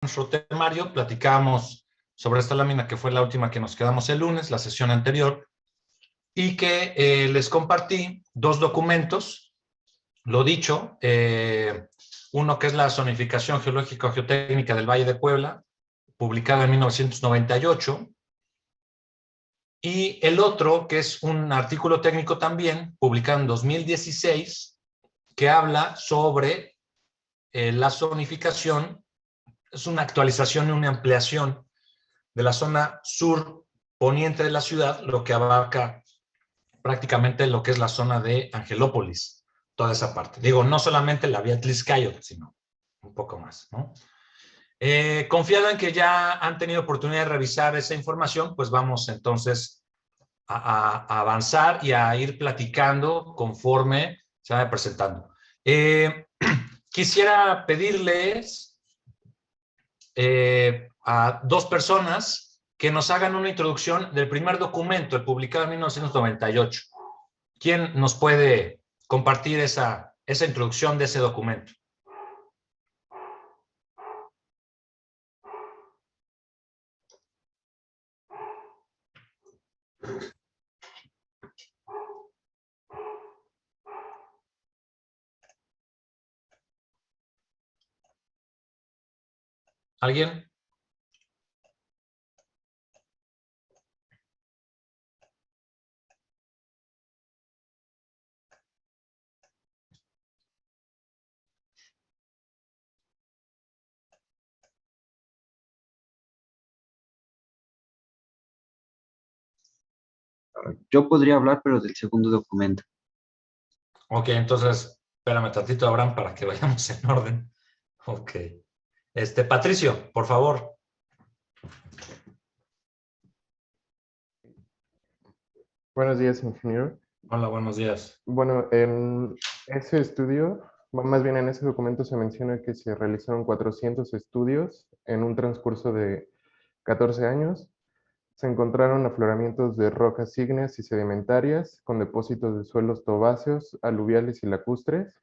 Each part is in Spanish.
nuestro temario, platicábamos sobre esta lámina que fue la última que nos quedamos el lunes, la sesión anterior, y que les compartí dos documentos, lo dicho, uno que es la zonificación geológico-geotécnica del Valle de Puebla, publicado en 1998, y el otro, que es un artículo técnico también, publicado en 2016, que habla sobre la zonificación. Es una actualización y una ampliación de la zona sur poniente de la ciudad, lo que abarca prácticamente lo que es la zona de Angelópolis, toda esa parte. Digo, no solamente la vía Tliscayot, sino un poco más, ¿no? Confiado en que ya han tenido oportunidad de revisar esa información, pues vamos entonces a avanzar y a ir platicando conforme se vaya presentando. Quisiera pedirles a dos personas que nos hagan una introducción del primer documento, el publicado en 1998. ¿Quién nos puede compartir esa introducción de ese documento? ¿Alguien? Yo podría hablar, pero del segundo documento. Ok, entonces, espérame tantito, Abraham, para que vayamos en orden. Ok. Patricio, por favor. Buenos días, ingeniero. Hola, buenos días. Bueno, en ese estudio, más bien en ese documento se menciona que se realizaron 400 estudios en un transcurso de 14 años. Se encontraron afloramientos de rocas ígneas y sedimentarias con depósitos de suelos tobáceos, aluviales y lacustres.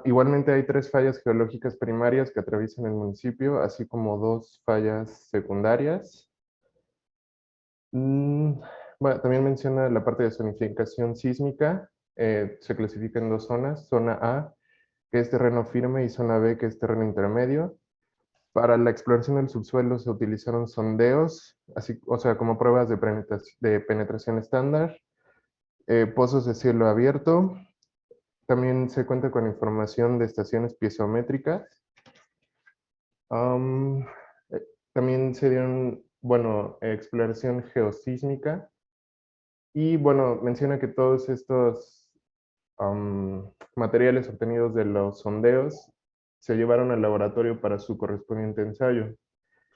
Igualmente hay 3 fallas geológicas primarias que atraviesan el municipio, así como 2 fallas secundarias. Bueno, también menciona la parte de zonificación sísmica. Se clasifica en 2 zonas. Zona A, que es terreno firme, y zona B, que es terreno intermedio. Para la exploración del subsuelo se utilizaron sondeos, así, o sea, como pruebas de penetración estándar, pozos de cielo abierto. También se cuenta con información de estaciones piezométricas. También se dieron, bueno, exploración geosísmica. Y bueno, menciona que todos estos materiales obtenidos de los sondeos se llevaron al laboratorio para su correspondiente ensayo.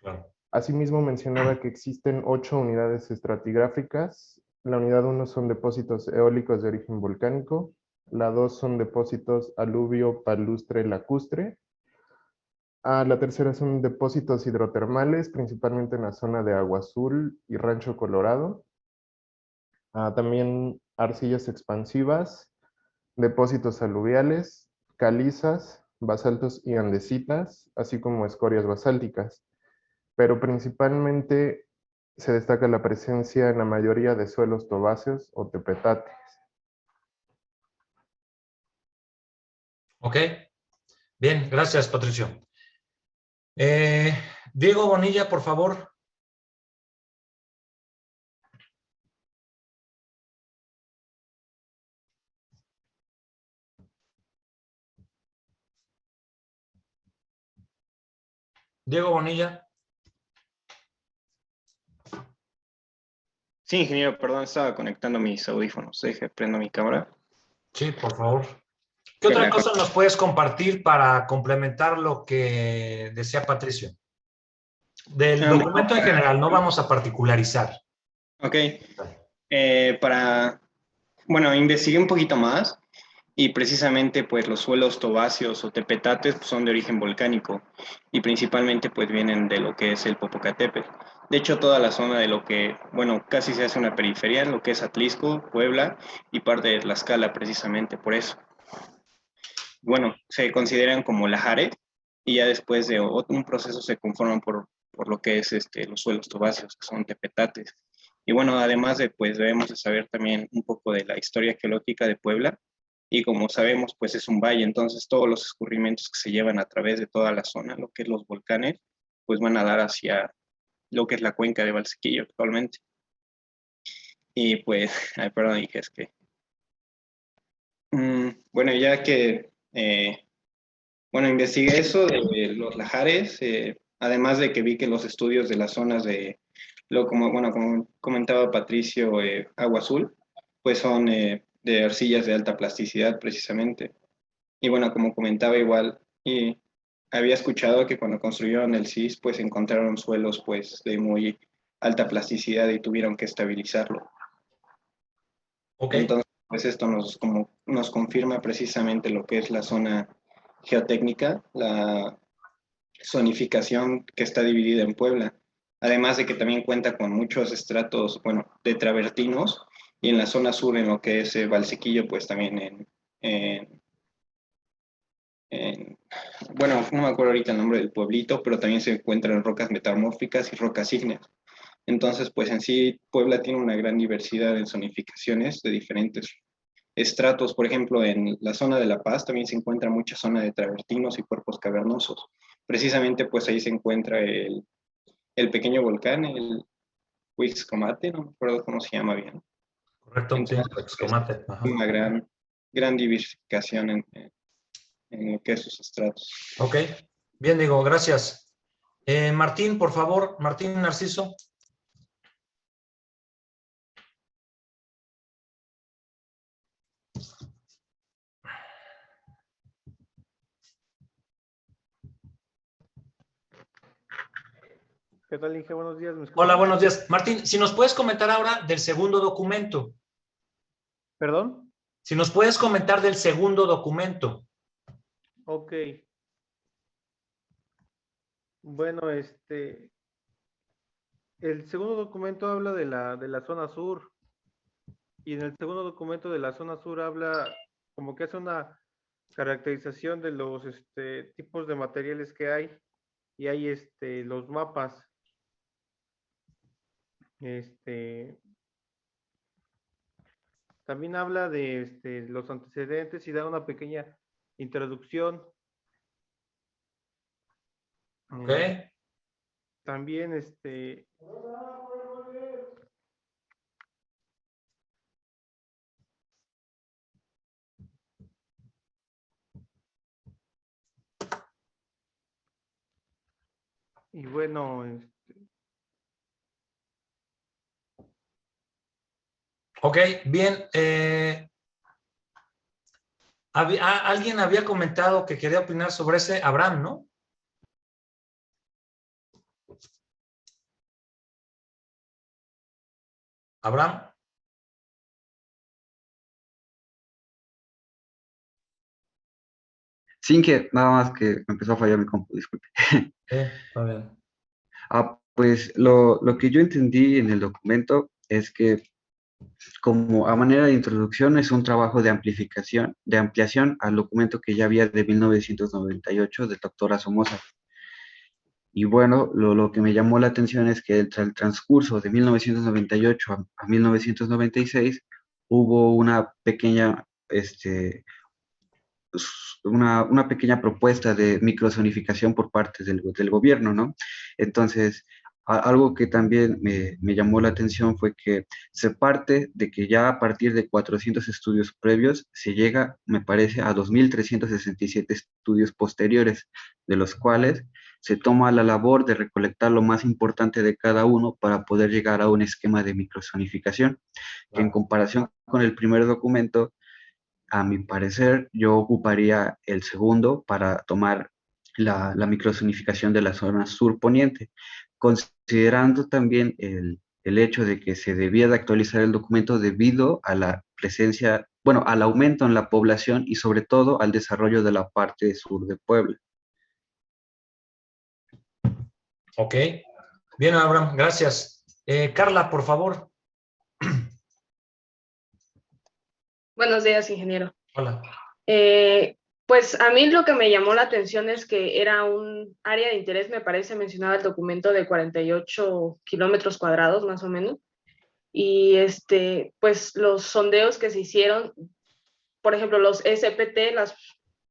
Claro. Asimismo, mencionaba que existen 8 unidades estratigráficas. La unidad 1 son depósitos eólicos de origen volcánico. La 2 son depósitos aluvio, palustre, lacustre. La tercera son depósitos hidrotermales, principalmente en la zona de Agua Azul y Rancho Colorado. También arcillas expansivas, depósitos aluviales, calizas, basaltos y andesitas, así como escorias basálticas. Pero principalmente se destaca la presencia en la mayoría de suelos tobáceos o tepetates. Ok. Bien, gracias, Patricio. Diego Bonilla, por favor. Diego Bonilla. Sí, ingeniero, perdón, estaba conectando mis audífonos. Deje, prendo mi cámara. Sí, por favor. ¿Qué otra cosa nos puedes compartir para complementar lo que decía Patricio? Del documento en general, no vamos a particularizar. Ok. Bueno, investigué un poquito más y precisamente pues los suelos tobáceos o tepetates pues, son de origen volcánico y principalmente pues vienen de lo que es el Popocatépetl. De hecho, toda la zona de lo que, bueno, casi se hace una periferia, lo que es Atlisco, Puebla y parte de Tlaxcala precisamente por eso. Bueno, se consideran como lahares y ya después de un proceso se conforman por lo que es los suelos tobáceos, que son tepetates. Y bueno, además de, pues debemos de saber también un poco de la historia geológica de Puebla, y como sabemos, pues es un valle, entonces todos los escurrimientos que se llevan a través de toda la zona, lo que es los volcanes, pues van a dar hacia lo que es la cuenca de Valsequillo actualmente. Y pues, ay, perdón, dije, es que... bueno, ya que, bueno, investigué eso de los lajares, además de que vi que los estudios de las zonas de, bueno, como comentaba Patricio, Agua Azul, pues son de arcillas de alta plasticidad precisamente. Y bueno, como comentaba igual, y había escuchado que cuando construyeron el CIS, pues encontraron suelos pues de muy alta plasticidad y tuvieron que estabilizarlo. Ok, Entonces, pues esto nos confirma precisamente lo que es la zona geotécnica, la zonificación que está dividida en Puebla. Además de que también cuenta con muchos estratos, bueno, de travertinos, y en la zona sur, en lo que es Valsequillo, pues también bueno, no me acuerdo ahorita el nombre del pueblito, pero también se encuentran rocas metamórficas y rocas ígneas. Entonces, pues en sí, Puebla tiene una gran diversidad en zonificaciones de diferentes estratos. Por ejemplo, en la zona de La Paz también se encuentra mucha zona de travertinos y cuerpos cavernosos. Precisamente, pues ahí se encuentra el pequeño volcán, el Huixcomate, no me acuerdo cómo se llama bien. correcto, sí, Entonces, pues, excomate. Ajá. una gran diversificación en lo que es sus estratos. Ok, bien, digo, gracias. Martín, por favor, Martín Narciso. ¿Qué tal, Inge? Buenos días, ¿me Hola, escuchan? buenos días. Martín, si nos puedes comentar ahora del segundo documento. ¿Perdón? Si nos puedes comentar del segundo documento. Ok. Bueno, el segundo documento habla de la zona sur, y en el segundo documento de la zona sur habla como que hace una caracterización de los tipos de materiales que hay, y hay los mapas. Este, También habla de los antecedentes y da una pequeña introducción. Ok, También y bueno, ok, bien. Alguien había comentado que quería opinar sobre ese, Abraham, ¿no? Abraham. Sin que, nada más que me empezó a fallar mi compu, disculpe. Está bien. Pues lo que yo entendí en el documento es que como a manera de introducción es un trabajo de amplificación, de ampliación al documento que ya había de 1998 del doctor Somoza. Y bueno, lo que me llamó la atención es que el transcurso de 1998 a 1996 hubo una pequeña, una pequeña propuesta de microzonificación por parte del gobierno, ¿no? Entonces, algo que también me llamó la atención fue que se parte de que ya a partir de 400 estudios previos se llega, me parece, a 2.367 estudios posteriores, de los cuales se toma la labor de recolectar lo más importante de cada uno para poder llegar a un esquema de microzonificación, que en comparación con el primer documento, a mi parecer, yo ocuparía el segundo para tomar la microzonificación de la zona sur-poniente, considerando también el hecho de que se debía de actualizar el documento debido a la presencia, bueno, al aumento en la población y sobre todo al desarrollo de la parte sur de Puebla. Ok. Bien, Abraham, gracias. Carla, por favor. Buenos días, ingeniero. Hola. Pues a mí lo que me llamó la atención es que era un área de interés, me parece, mencionaba el documento, de 48 kilómetros cuadrados más o menos. Y pues los sondeos que se hicieron, por ejemplo, los SPT, las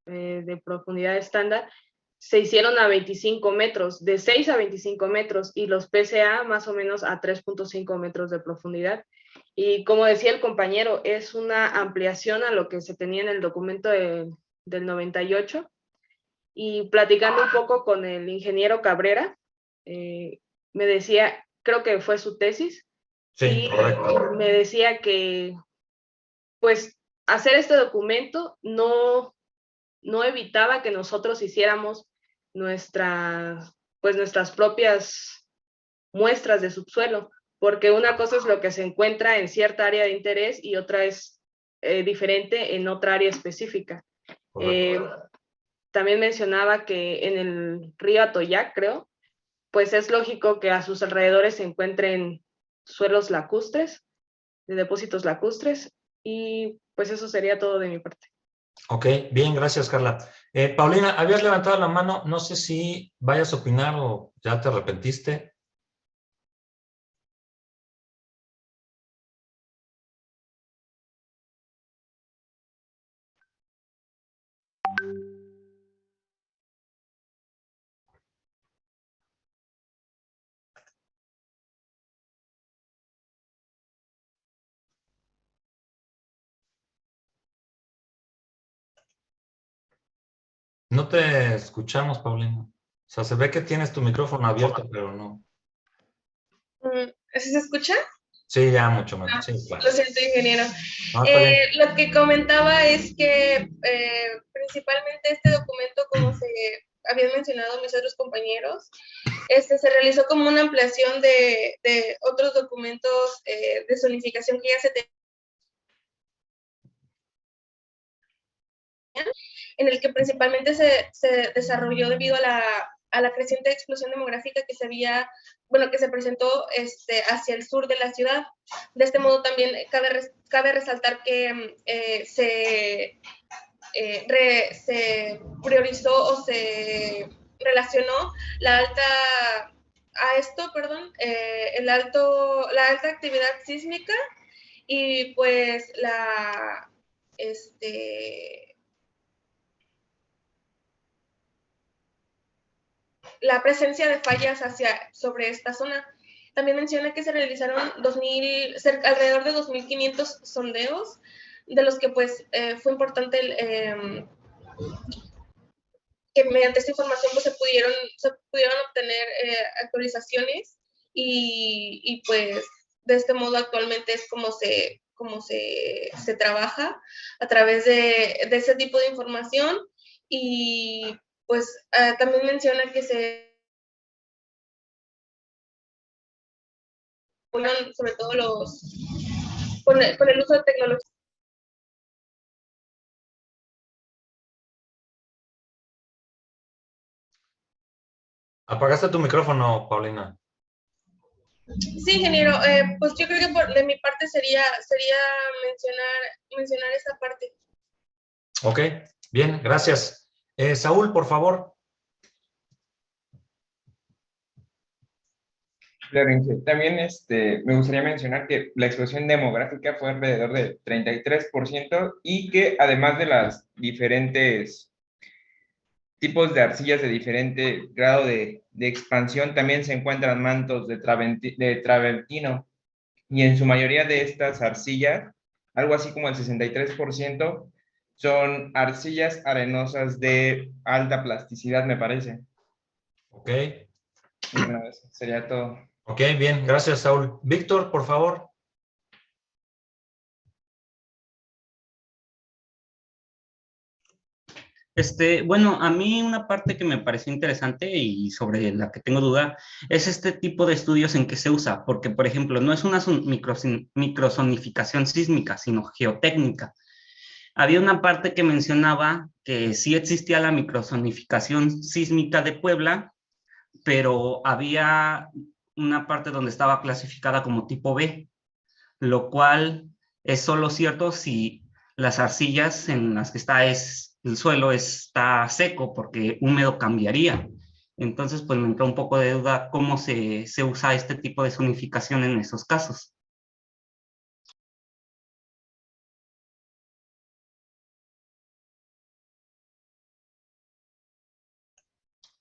de profundidad estándar, se hicieron a 25 metros, de 6 a 25 metros, y los PCA más o menos a 3.5 metros de profundidad. Y como decía el compañero, es una ampliación a lo que se tenía en el documento del 98. Y platicando un poco con el ingeniero Cabrera, me decía, creo que fue su tesis, Sí, y correcto. me decía que pues hacer este documento no evitaba que nosotros hiciéramos nuestras propias muestras de subsuelo, porque una cosa es lo que se encuentra en cierta área de interés y otra es diferente en otra área específica. También mencionaba que en el río Atoyac, creo, pues es lógico que a sus alrededores se encuentren suelos lacustres, de depósitos lacustres, y pues eso sería todo de mi parte. Ok, bien, gracias, Carla. Paulina, habías levantado la mano, no sé si vayas a opinar o ya te arrepentiste. No te escuchamos, Paulina. O sea, se ve que tienes tu micrófono abierto, pero no. ¿Sí se escucha? Sí, ya mucho mejor. Sí, claro. Lo siento, ingeniero. No, está bien. Lo que comentaba es que principalmente este documento, como se habían mencionado mis otros compañeros, se realizó como una ampliación de otros documentos de zonificación que ya se tenían, en el que principalmente se desarrolló debido a la creciente explosión demográfica que que se presentó hacia el sur de la ciudad. De este modo también cabe resaltar que se priorizó o se relacionó la alta actividad sísmica y pues la presencia de fallas sobre esta zona. También menciona que se realizaron alrededor de 2.500 sondeos, de los que pues fue importante que mediante esta información pues, se pudieron obtener actualizaciones y pues de este modo actualmente es como se trabaja a través de ese tipo de información. Y pues también menciona que se ponen sobre todo con el uso de tecnología. Apagaste tu micrófono, Paulina. Sí, ingeniero, pues yo creo que de mi parte sería mencionar esa parte. Ok, bien, gracias. Saúl, por favor. Claro, Inge. También me gustaría mencionar que la explosión demográfica fue alrededor del 33% y que además de las diferentes tipos de arcillas de diferente grado de expansión, también se encuentran mantos de travertino y en su mayoría de estas arcillas, algo así como el 63%, son arcillas arenosas de alta plasticidad, me parece. Ok. Y bueno, eso sería todo. Ok, bien, gracias, Saúl. Víctor, por favor. Bueno, a mí una parte que me pareció interesante y sobre la que tengo duda es este tipo de estudios en que se usa, porque, por ejemplo, no es una microsonificación sísmica, sino geotécnica. Había una parte que mencionaba que sí existía la microsonificación sísmica de Puebla, pero había una parte donde estaba clasificada como tipo B, lo cual es solo cierto si las arcillas en las que está es el suelo está seco, porque húmedo cambiaría. Entonces, pues me entró un poco de duda cómo se usa este tipo de zonificación en esos casos.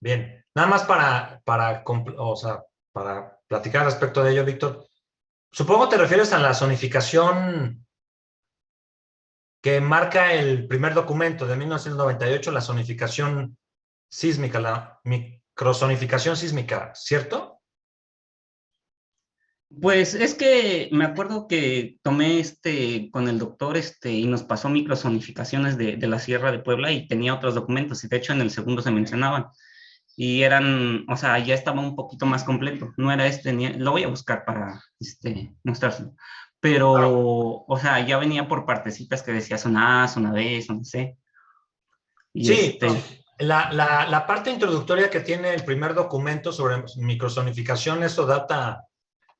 Bien, nada más o sea, para platicar respecto de ello, Víctor. Supongo te refieres a la zonificación que marca el primer documento de 1998, la zonificación sísmica, la microzonificación sísmica, ¿cierto? Pues es que me acuerdo que tomé con el doctor y nos pasó microzonificaciones de la Sierra de Puebla y tenía otros documentos, y de hecho en el segundo se mencionaban. Y eran, o sea, ya estaba un poquito más completo. No era lo voy a buscar para mostrárselo. Pero, o sea, ya venía por partecitas que decía zona A, zona B, zona C. Y sí, la parte introductoria que tiene el primer documento sobre microzonificación, eso data,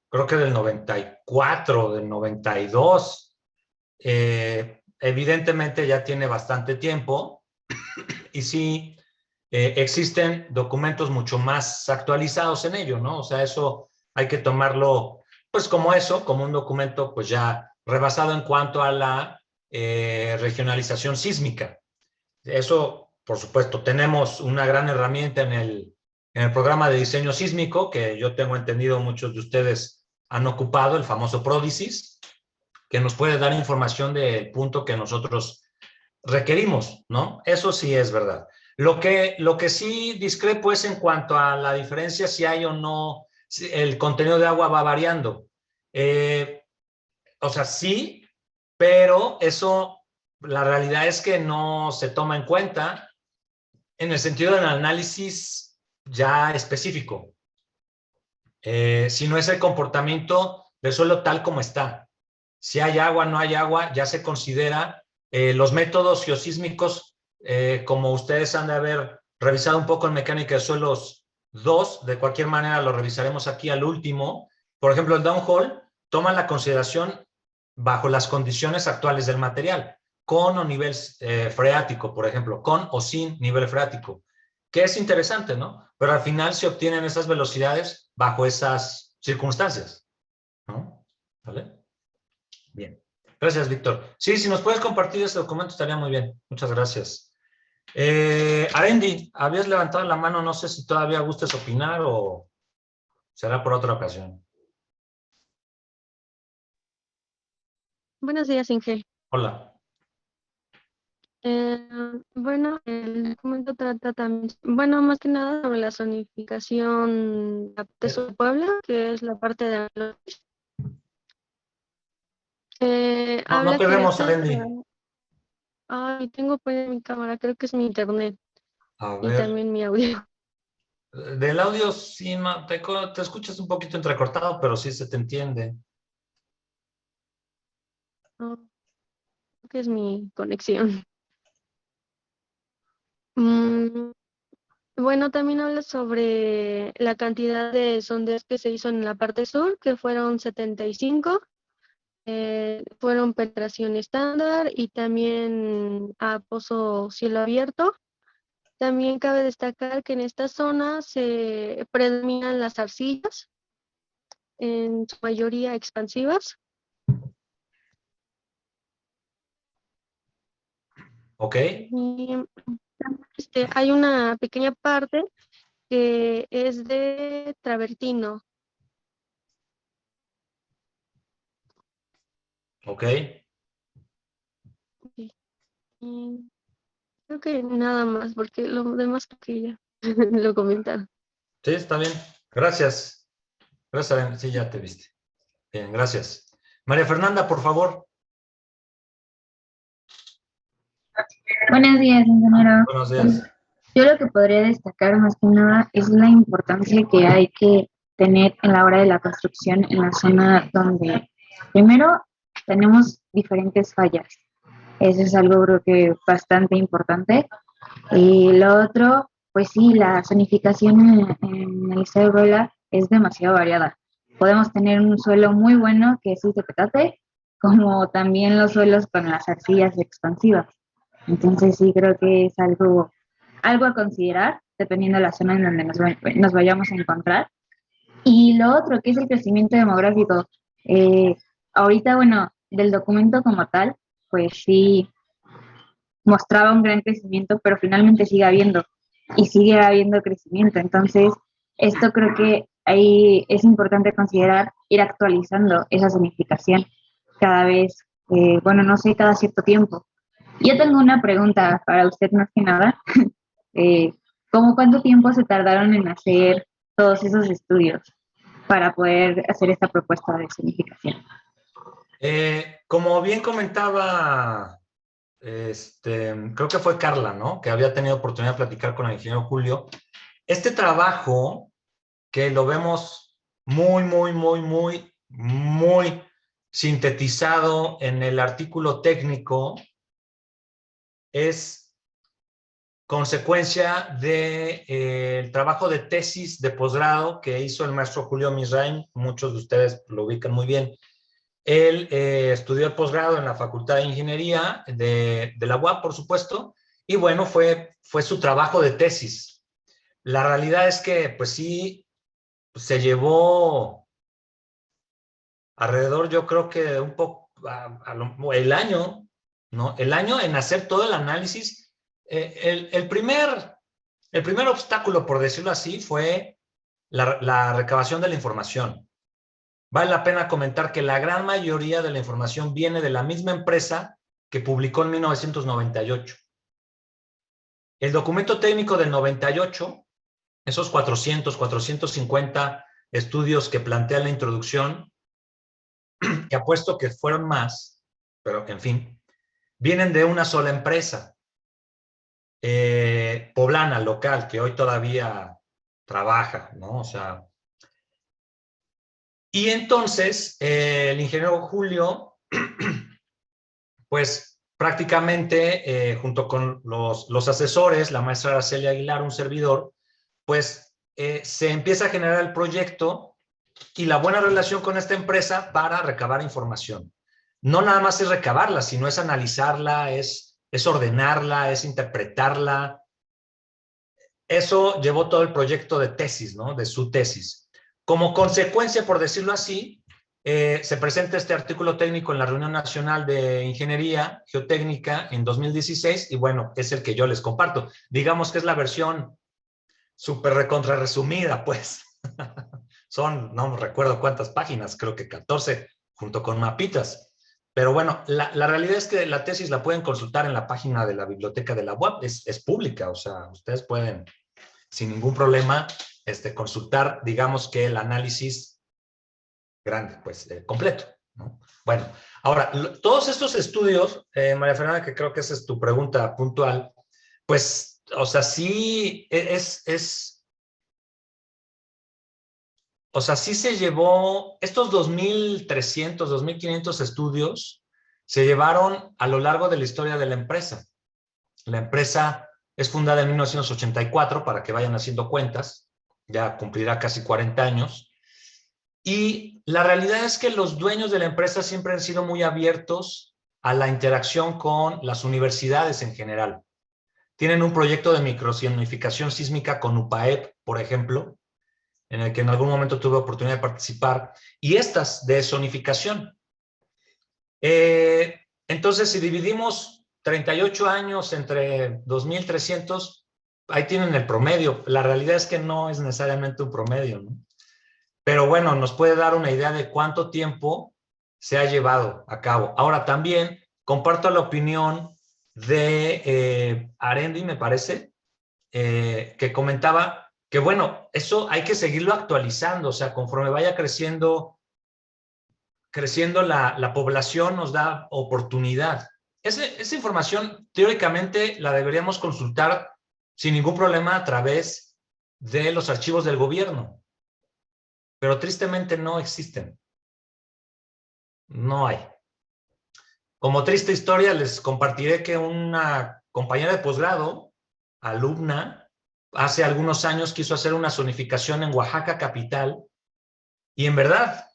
creo que del 94, del 92. Evidentemente ya tiene bastante tiempo y sí existen documentos mucho más actualizados en ello, ¿no? O sea, eso hay que tomarlo pues como eso, como un documento pues ya rebasado en cuanto a la regionalización sísmica. Eso, por supuesto, tenemos una gran herramienta en el programa de diseño sísmico, que yo tengo entendido muchos de ustedes han ocupado, el famoso PRODISIS, que nos puede dar información del punto que nosotros requerimos, ¿no? Eso sí es verdad. Lo que sí discrepo es en cuanto a la diferencia si hay o no, si el contenido de agua va variando. O sea, sí, pero eso, la realidad es que no se toma en cuenta en el sentido del análisis ya específico. Si no es el comportamiento del suelo tal como está. Si hay agua, no hay agua, ya se considera los métodos geosísmicos, como ustedes han de haber revisado un poco en mecánica de suelos 2, de cualquier manera lo revisaremos aquí al último. Por ejemplo, el downhole toma la consideración bajo las condiciones actuales del material, con o nivel freático, por ejemplo, con o sin nivel freático, que es interesante, ¿no? Pero al final se obtienen esas velocidades bajo esas circunstancias, ¿no? ¿Vale? Bien. Gracias, Víctor. Sí, si nos puedes compartir ese documento estaría muy bien. Muchas gracias. Arendi, habías levantado la mano, no sé si todavía gustes opinar o será por otra ocasión. Buenos días, Inge. Hola. Bueno, el documento trata también, bueno, más que nada sobre la zonificación de su Puebla, que es la parte de No habla que perdemos, esta, Arendi. ay, tengo pues mi cámara, creo que es mi internet A y ver. también mi audio. Del audio sí, te escuchas un poquito entrecortado, pero sí se te entiende. Oh, creo que es mi conexión. Mm, bueno, también habla sobre la cantidad de sondeos que se hizo en la parte sur, que fueron 75. Fueron penetración estándar y también a pozo cielo abierto. También cabe destacar que en esta zona se predominan las arcillas, en su mayoría expansivas. Ok. Y hay una pequeña parte que es de travertino. Ok. Y creo que nada más, porque lo demás creo que ya lo comentaron. Sí, está bien. Gracias. Gracias, Arendi. Sí, ya te viste. Bien, gracias. María Fernanda, por favor. Buenos días, ingeniero. Buenos días. Yo lo que podría destacar más que nada es la importancia que hay que tener en la hora de la construcción en la zona donde primero tenemos diferentes fallas. Eso es algo creo que bastante importante. Y lo otro, pues sí, la zonificación en el estado de Puebla es demasiado variada. Podemos tener un suelo muy bueno que es el de petate, como también los suelos con las arcillas expansivas. Entonces sí creo que es algo a considerar, dependiendo de la zona en donde nos vayamos a encontrar. Y lo otro, que es el crecimiento demográfico. Ahorita, bueno, del documento como tal, pues sí mostraba un gran crecimiento, pero finalmente sigue habiendo crecimiento. Entonces, esto creo que ahí es importante considerar ir actualizando esa zonificación cada vez, bueno, no sé, cada cierto tiempo. Yo tengo una pregunta para usted más que nada. ¿Cómo cuánto tiempo se tardaron en hacer todos esos estudios para poder hacer esta propuesta de zonificación? Como bien comentaba, creo que fue Carla, ¿no? Que había tenido oportunidad de platicar con el ingeniero Julio. Este trabajo, que lo vemos muy sintetizado en el artículo técnico, es consecuencia del trabajo de tesis de posgrado que hizo el maestro Julio Misraim. Muchos de ustedes lo ubican muy bien. Él estudió el posgrado en la Facultad de Ingeniería de la UAP, por supuesto, y bueno, fue su trabajo de tesis. La realidad es que, pues sí, se llevó alrededor, yo creo que un poco, el año, ¿no? El año en hacer todo el análisis. El primer obstáculo, por decirlo así, fue la recabación de la información. Vale la pena comentar que la gran mayoría de la información viene de la misma empresa que publicó en 1998. El documento técnico del 98, esos 450 estudios que plantea la introducción, que apuesto que fueron más, pero en fin, vienen de una sola empresa, poblana, local, que hoy todavía trabaja, ¿no? O sea, y entonces el ingeniero Julio, pues prácticamente junto con los asesores, la maestra Araceli Aguilar, un servidor, pues se empieza a generar el proyecto y la buena relación con esta empresa para recabar información. No nada más es recabarla, sino es analizarla, es ordenarla, es interpretarla. Eso llevó todo el proyecto de tesis, ¿no? De su tesis. Como consecuencia, por decirlo así, se presenta este artículo técnico en la Reunión Nacional de Ingeniería Geotécnica en 2016 y bueno, es el que yo les comparto. Digamos que es la versión súper recontra resumida, pues. Son, no recuerdo cuántas páginas, creo que 14, junto con mapitas. Pero bueno, la realidad es que la tesis la pueden consultar en la página de la biblioteca de la UAP, es pública, o sea, ustedes pueden sin ningún problema consultar, digamos que el análisis grande, pues completo, ¿no? Bueno, ahora, todos estos estudios, María Fernanda, que creo que esa es tu pregunta puntual, pues, o sea, sí o sea, sí se llevó, estos 2.300, 2.500 estudios se llevaron a lo largo de la historia de la empresa. La empresa es fundada en 1984, para que vayan haciendo cuentas, ya cumplirá casi 40 años. Y la realidad es que los dueños de la empresa siempre han sido muy abiertos a la interacción con las universidades en general. Tienen un proyecto de microzonificación sísmica con UPAEP, por ejemplo, en el que en algún momento tuve oportunidad de participar, y estas de zonificación. Entonces, si dividimos 38 años entre 2.300, ahí tienen el promedio. La realidad es que no es necesariamente un promedio, ¿no? Pero bueno, nos puede dar una idea de cuánto tiempo se ha llevado a cabo. Ahora, también comparto la opinión de Arendi, me parece, que comentaba que bueno, eso hay que seguirlo actualizando, o sea, conforme vaya creciendo la población nos da oportunidad. Esa información teóricamente la deberíamos consultar sin ningún problema a través de los archivos del gobierno, pero tristemente no existen. No hay. Como triste historia les compartiré que una compañera de posgrado, alumna, hace algunos años quiso hacer una zonificación en Oaxaca capital y en verdad,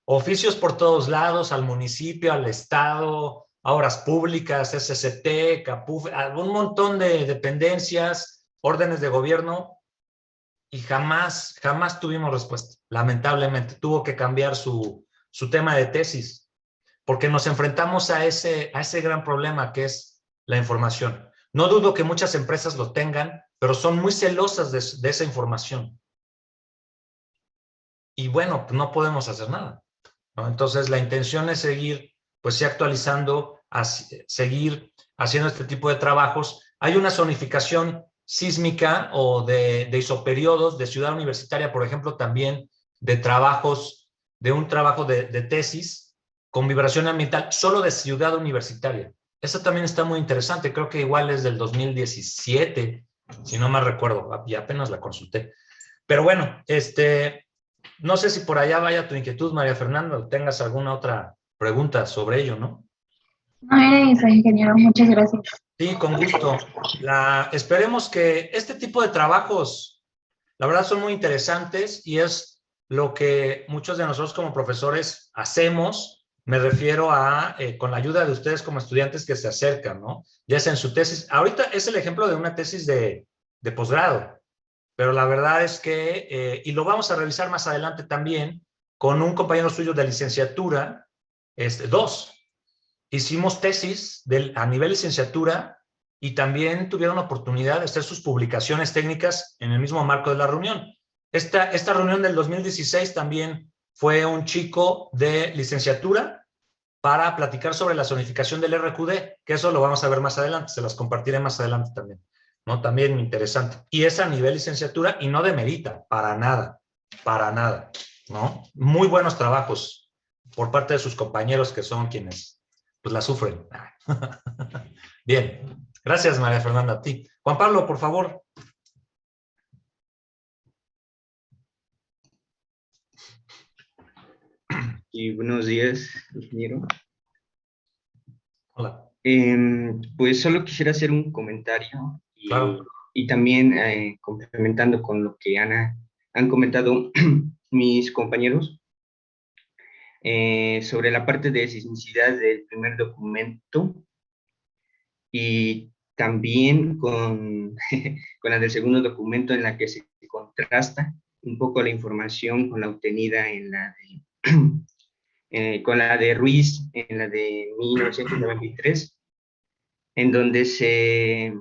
oficios por todos lados, al municipio, al estado, a obras públicas, SST, CAPUF, a un montón de dependencias, órdenes de gobierno, y jamás tuvimos respuesta. Lamentablemente, tuvo que cambiar su tema de tesis, porque nos enfrentamos a ese gran problema que es la información. No dudo que muchas empresas lo tengan, pero son muy celosas de esa información. Y bueno, pues no podemos hacer nada, ¿no? Entonces, la intención es seguir, pues sí, actualizando, seguir haciendo este tipo de trabajos. Hay una zonificación sísmica o de isoperiodos de Ciudad Universitaria, por ejemplo, también de trabajos, de un trabajo de tesis con vibración ambiental solo de Ciudad Universitaria. Esa también está muy interesante, creo que igual es del 2017, si no mal recuerdo, y apenas la consulté. Pero bueno, no sé si por allá vaya tu inquietud, María Fernanda, o tengas alguna otra pregunta sobre ello, ¿no? No, era eso, ingeniero, muchas gracias. Sí, con gusto. Esperemos que este tipo de trabajos, la verdad, son muy interesantes y es lo que muchos de nosotros como profesores hacemos. Me refiero a, con la ayuda de ustedes como estudiantes que se acercan, ¿no? Ya sea en su tesis. Ahorita es el ejemplo de una tesis de posgrado, pero la verdad es que, y lo vamos a revisar más adelante también, con un compañero suyo de licenciatura, dos. Hicimos tesis a nivel licenciatura y también tuvieron oportunidad de hacer sus publicaciones técnicas en el mismo marco de la reunión. Esta reunión del 2016 también fue un chico de licenciatura para platicar sobre la zonificación del RQD, que eso lo vamos a ver más adelante, se las compartiré más adelante también, ¿no? También interesante. Y es a nivel licenciatura y no demerita, para nada, ¿no? Muy buenos trabajos por parte de sus compañeros que son quienes pues la sufren. Bien, gracias María Fernanda, a ti. Juan Pablo, por favor. Y buenos días, ingeniero. Hola. Pues solo quisiera hacer un comentario Claro. y también complementando con lo que han comentado mis compañeros sobre la parte de sismicidad del primer documento y también con la del segundo documento, en la que se contrasta un poco la información con la obtenida en la de con la de Ruiz en la de 1993, en donde se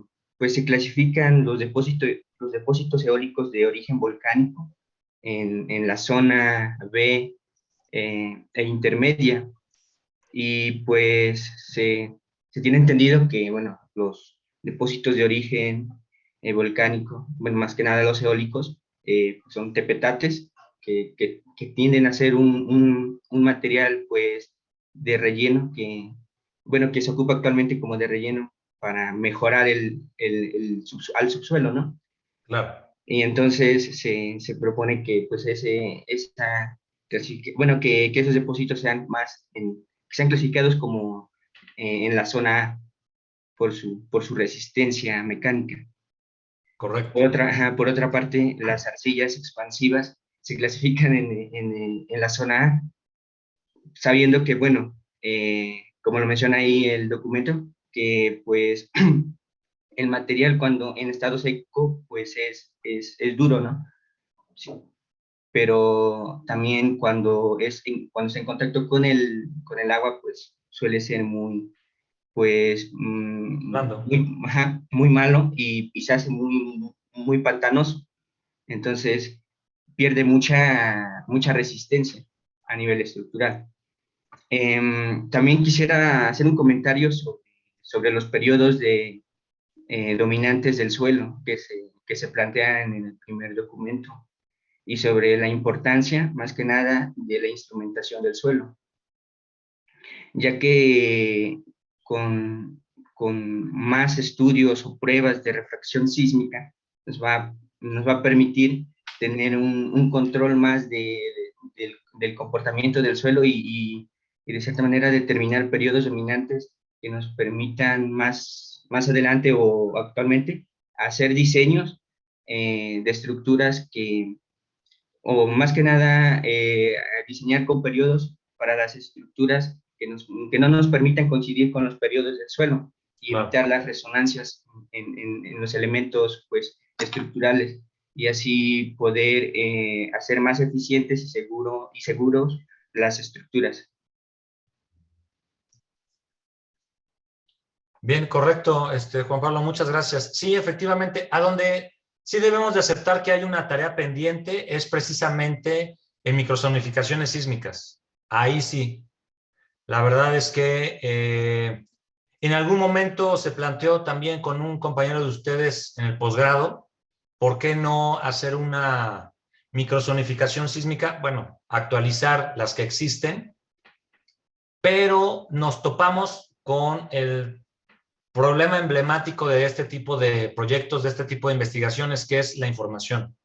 clasifican los depósitos eólicos de origen volcánico en la zona B e intermedia. Y pues se tiene entendido que, bueno, los depósitos de origen volcánico, bueno, más que nada los eólicos, son tepetates, que tienden a ser un material, pues, de relleno que se ocupa actualmente como de relleno para mejorar al subsuelo, ¿no? Claro. Y entonces se propone que, pues, que esos depósitos sean sean clasificados como en la zona A por su resistencia mecánica. Correcto. Por otra parte, las arcillas expansivas se clasifican en la zona A, sabiendo que, bueno, como lo menciona ahí el documento, que pues el material cuando en estado seco pues es duro, ¿no? Sí. Pero también cuando está en contacto con el agua, pues suele ser muy malo y quizás muy pantanoso. Entonces pierde mucha resistencia a nivel estructural. También quisiera hacer un comentario sobre los periodos dominantes del suelo que se plantean en el primer documento, y sobre la importancia, más que nada, de la instrumentación del suelo, ya que con más estudios o pruebas de refracción sísmica nos va a permitir tener un control más del comportamiento del suelo y de cierta manera determinar periodos dominantes que nos permitan más adelante o actualmente hacer diseños de estructuras o más que nada diseñar con periodos para las estructuras que no nos permitan coincidir con los periodos del suelo y Claro. evitar las resonancias en los elementos pues, estructurales, y así poder hacer más eficientes y seguros las estructuras. Bien, correcto, Juan Pablo, muchas gracias. Sí, efectivamente, a donde sí debemos de aceptar que hay una tarea pendiente es precisamente en microzonificaciones sísmicas. Ahí sí. La verdad es que en algún momento se planteó también con un compañero de ustedes en el posgrado, ¿por qué no hacer una microzonificación sísmica? Bueno, actualizar las que existen, pero nos topamos con el problema emblemático de este tipo de proyectos, de este tipo de investigaciones, que es la información.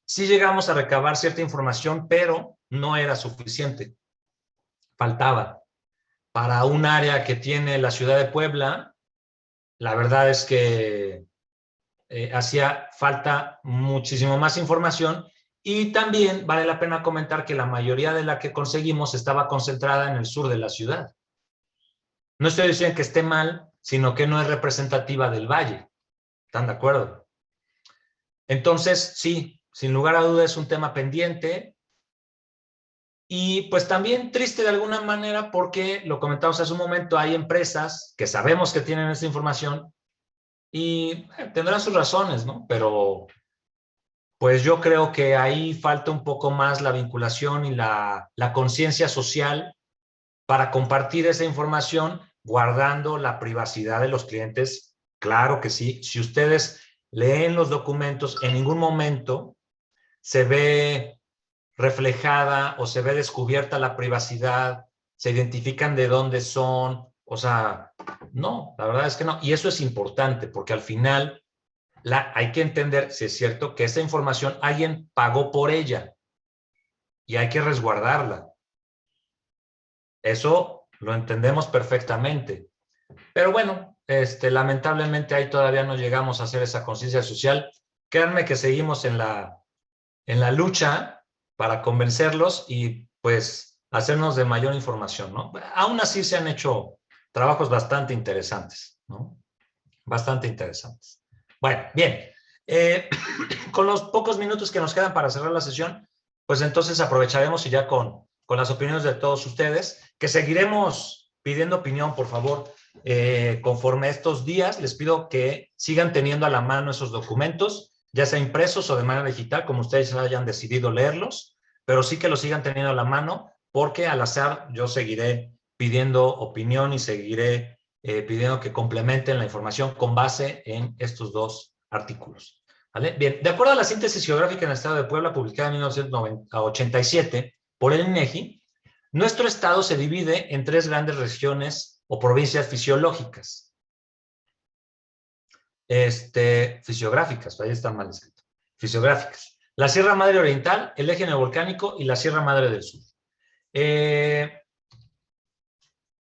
Sí llegamos a recabar cierta información, pero no era suficiente. Faltaba. Para un área que tiene la ciudad de Puebla, la verdad es que hacía falta muchísimo más información, y también vale la pena comentar que la mayoría de la que conseguimos estaba concentrada en el sur de la ciudad. No estoy diciendo que esté mal, sino que no es representativa del valle. ¿Están de acuerdo? Entonces, sí, sin lugar a dudas es un tema pendiente, y pues también triste de alguna manera porque, lo comentamos hace un momento, hay empresas que sabemos que tienen esta información y tendrán sus razones, ¿no? Pero pues yo creo que ahí falta un poco más la vinculación y la conciencia social para compartir esa información, guardando la privacidad de los clientes. Claro que sí. Si ustedes leen los documentos, en ningún momento se ve reflejada o se ve descubierta la privacidad, se identifican de dónde son, o sea, no, la verdad es que no. Y eso es importante porque al final hay que entender, si es cierto, que esa información alguien pagó por ella y hay que resguardarla. Eso lo entendemos perfectamente. Pero bueno, lamentablemente ahí todavía no llegamos a hacer esa conciencia social. Créanme que seguimos en la lucha para convencerlos y pues hacernos de mayor información, ¿no? Aún así se han hecho trabajos bastante interesantes, ¿no? Bastante interesantes. Bueno, bien. Con los pocos minutos que nos quedan para cerrar la sesión, pues entonces aprovecharemos y ya con las opiniones de todos ustedes, que seguiremos pidiendo opinión, por favor, conforme a estos días. Les pido que sigan teniendo a la mano esos documentos, ya sea impresos o de manera digital, como ustedes hayan decidido leerlos, pero sí que los sigan teniendo a la mano, porque al azar yo seguiré pidiendo opinión y seguiré pidiendo que complementen la información con base en estos dos artículos. ¿Vale? Bien, de acuerdo a la síntesis geográfica en el estado de Puebla, publicada en 1987 por el INEGI, nuestro estado se divide en 3 grandes regiones o provincias fisiológicas. Fisiográficas, ahí está mal escrito. Fisiográficas. La Sierra Madre Oriental, el Eje Neovolcánico y la Sierra Madre del Sur. Este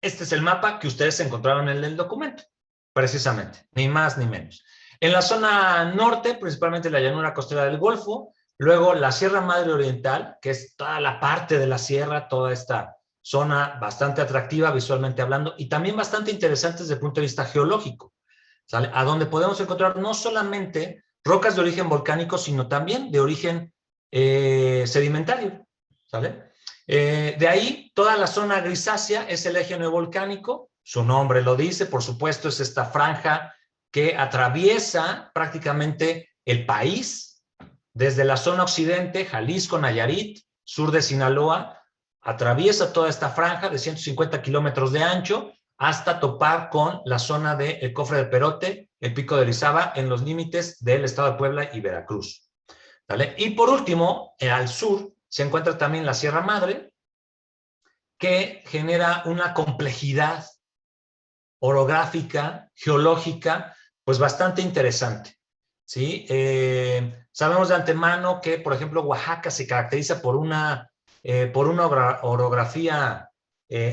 es el mapa que ustedes encontraron en el documento, precisamente, ni más ni menos. En la zona norte, principalmente la llanura costera del Golfo, luego la Sierra Madre Oriental, que es toda la parte de la sierra, toda esta zona bastante atractiva visualmente hablando y también bastante interesante desde el punto de vista geológico, ¿sale? A donde podemos encontrar no solamente rocas de origen volcánico, sino también de origen sedimentario, ¿sale? De ahí, toda la zona grisácea es el eje neovolcánico, su nombre lo dice, por supuesto, es esta franja que atraviesa prácticamente el país, desde la zona occidente, Jalisco, Nayarit, sur de Sinaloa, atraviesa toda esta franja de 150 kilómetros de ancho hasta topar con la zona del Cofre de Perote, el Pico de Orizaba, en los límites del estado de Puebla y Veracruz. ¿Vale? Y por último, al sur, se encuentra también la Sierra Madre, que genera una complejidad orográfica, geológica, pues bastante interesante, ¿sí? Sabemos de antemano que, por ejemplo, Oaxaca se caracteriza por una orografía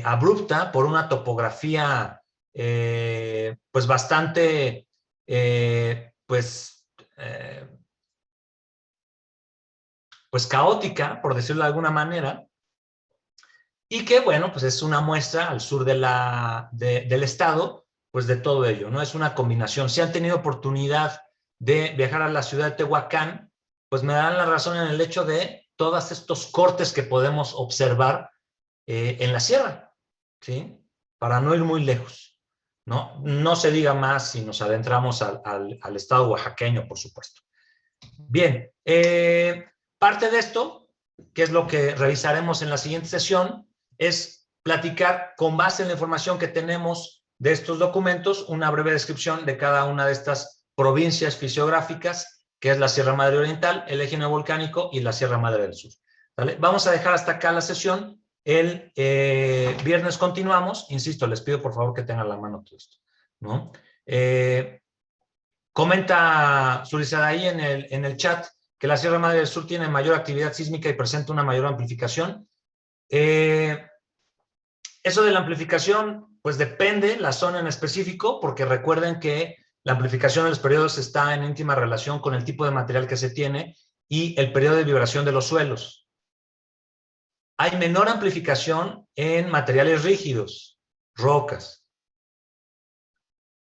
abrupta, por una topografía pues bastante pues caótica, por decirlo de alguna manera, y que, bueno, pues es una muestra al sur del estado, pues de todo ello, ¿no? Es una combinación. Si han tenido oportunidad de viajar a la ciudad de Tehuacán, pues me dan la razón en el hecho de todos estos cortes que podemos observar en la sierra, ¿sí? Para no ir muy lejos, ¿no? No se diga más si nos adentramos al estado oaxaqueño, por supuesto. Bien, parte de esto, que es lo que revisaremos en la siguiente sesión, es platicar con base en la información que tenemos de estos documentos, una breve descripción de cada una de estas provincias fisiográficas, que es la Sierra Madre Oriental, el Eje Neovolcánico y la Sierra Madre del Sur. ¿Vale? Vamos a dejar hasta acá la sesión. El viernes continuamos. Insisto, les pido por favor que tengan a la mano todo esto, ¿no? Comenta Surizadaí en el chat que la Sierra Madre del Sur tiene mayor actividad sísmica y presenta una mayor amplificación. Eso de la amplificación, pues depende la zona en específico, porque recuerden que la amplificación de los periodos está en íntima relación con el tipo de material que se tiene y el periodo de vibración de los suelos. Hay menor amplificación en materiales rígidos, rocas.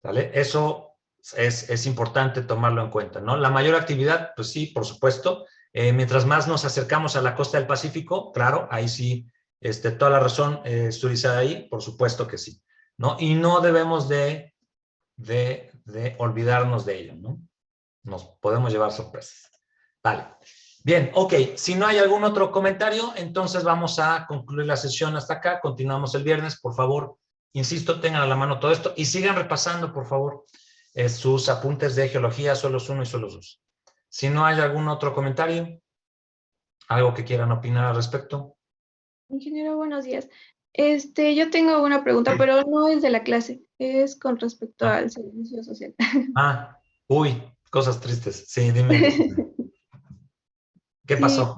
¿Vale? Eso es importante tomarlo en cuenta, ¿no? La mayor actividad, pues sí, por supuesto. Mientras más nos acercamos a la costa del Pacífico, claro, ahí sí, toda la razón, Surizadaí, por supuesto que sí, ¿no? Y no debemos de olvidarnos de ello, ¿no? Nos podemos llevar sorpresas. Vale. Bien, ok. Si no hay algún otro comentario, entonces vamos a concluir la sesión hasta acá. Continuamos el viernes, por favor. Insisto, tengan a la mano todo esto y sigan repasando, por favor, sus apuntes de geología, suelos 1 y suelos 2. Si no hay algún otro comentario, algo que quieran opinar al respecto. Ingeniero, buenos días. Yo tengo una pregunta, pero no es de la clase, es con respecto al servicio social. Uy, cosas tristes. Sí, dime. ¿Qué pasó?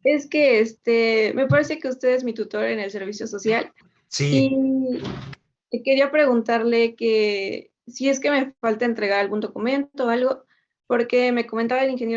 Es que me parece que usted es mi tutor en el servicio social. Sí. Y quería preguntarle que si es que me falta entregar algún documento o algo, porque me comentaba el ingeniero